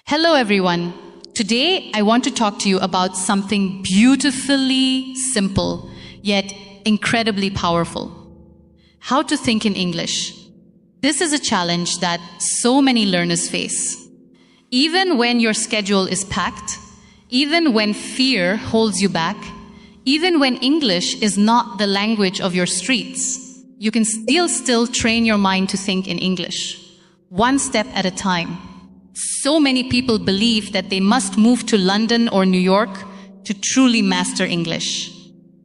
Hello everyone. Today I want to talk to you about something beautifully simple, yet incredibly powerful. How to think in English. This is a challenge that so many learners face. Even when your schedule is packed, even when fear holds you back, even when English is not the language of your streets, you can still train your mind to think in English, one step at a time. So many people believe that they must move to London or New York to truly master English.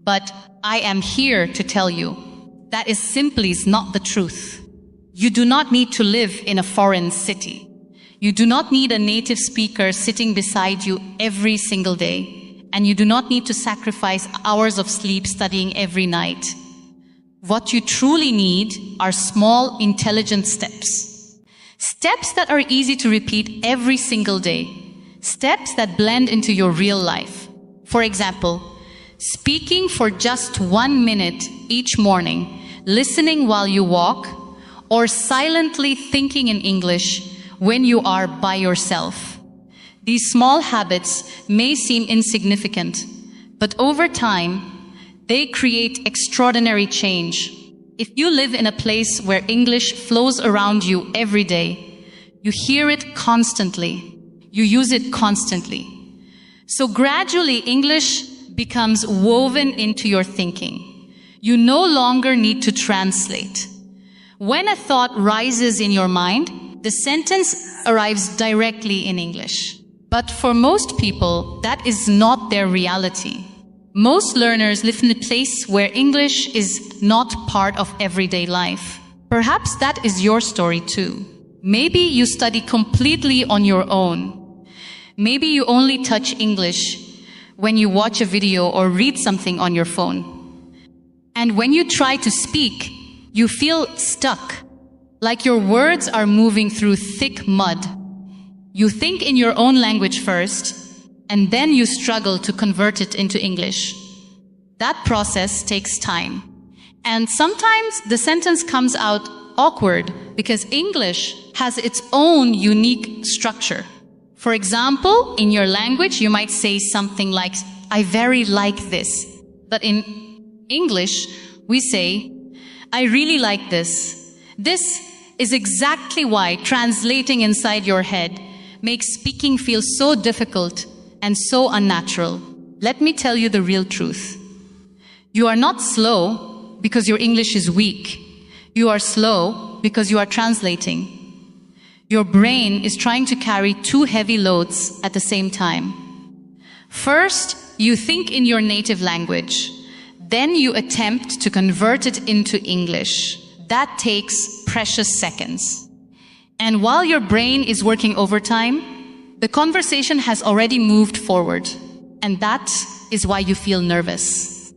But I am here to tell you that is simply not the truth. You do not need to live in a foreign city. You do not need a native speaker sitting beside you every single day. And you do not need to sacrifice hours of sleep studying every night. What you truly need are small, intelligent steps. Steps that are easy to repeat every single day. Steps that blend into your real life. For example, speaking for just 1 minute each morning, listening while you walk, or silently thinking in English when you are by yourself. These small habits may seem insignificant, but over time, they create extraordinary change. If you live in a place where English flows around you every day, you hear it constantly, you use it constantly. So gradually, English becomes woven into your thinking. You no longer need to translate. When a thought rises in your mind, the sentence arrives directly in English. But for most people, that is not their reality. Most learners live in a place where English is not part of everyday life. Perhaps that is your story too. Maybe you study completely on your own. Maybe you only touch English when you watch a video or read something on your phone. And when you try to speak, you feel stuck, like your words are moving through thick mud. You think in your own language first, and then you struggle to convert it into English. That process takes time. And sometimes the sentence comes out awkward because English has its own unique structure. For example, in your language, you might say something like, "I very like this." But in English, we say, "I really like this." This is exactly why translating inside your head makes speaking feel so difficult and so unnatural. Let me tell you the real truth. You are not slow because your English is weak. You are slow because you are translating. Your brain is trying to carry two heavy loads at the same time. First, you think in your native language. Then you attempt to convert it into English. That takes precious seconds. And while your brain is working overtime, the conversation has already moved forward, and that is why you feel nervous.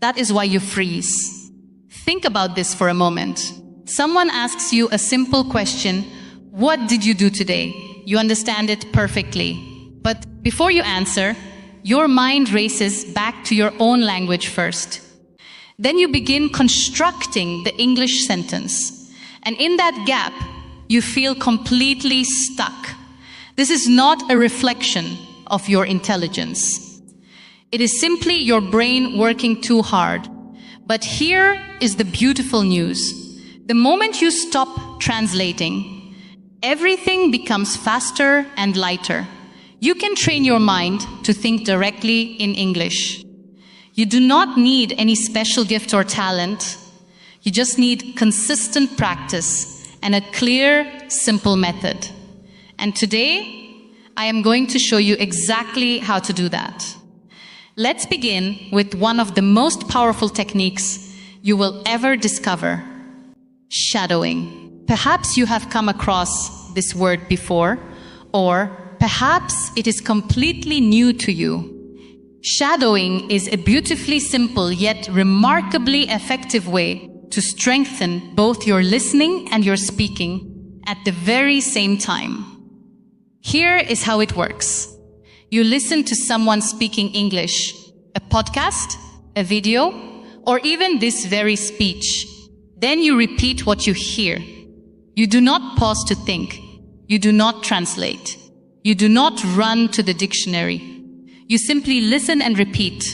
That is why you freeze. Think about this for a moment. Someone asks you a simple question, "What did you do today?" You understand it perfectly. But before you answer, your mind races back to your own language first. Then you begin constructing the English sentence. And in that gap, you feel completely stuck. This is not a reflection of your intelligence. It is simply your brain working too hard. But here is the beautiful news. The moment you stop translating, everything becomes faster and lighter. You can train your mind to think directly in English. You do not need any special gift or talent. You just need consistent practice and a clear, simple method. And today, I am going to show you exactly how to do that. Let's begin with one of the most powerful techniques you will ever discover: shadowing. Perhaps you have come across this word before, or perhaps it is completely new to you. Shadowing is a beautifully simple yet remarkably effective way to strengthen both your listening and your speaking at the very same time. Here is how it works. You listen to someone speaking English, a podcast, a video, or even this very speech. Then you repeat what you hear. You do not pause to think. You do not translate. You do not run to the dictionary. You simply listen and repeat.